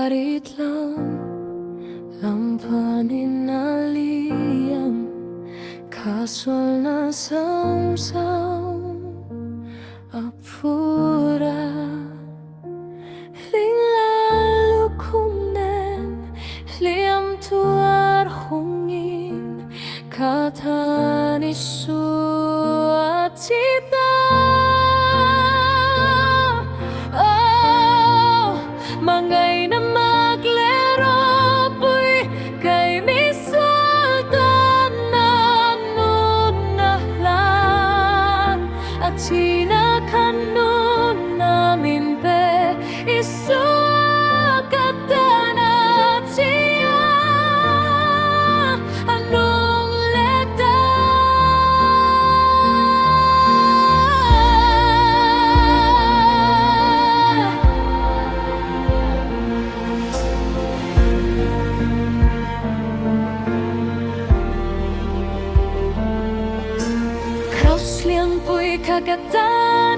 Arit lang ang paninaliang kasol na samsam apura linglalukunen liam tuar hungin katanisu atita mangay na maglero puy kay misultan na nunahlan at sinakanon namin pe isukatan at siya anong leta Krauslian puy kagatan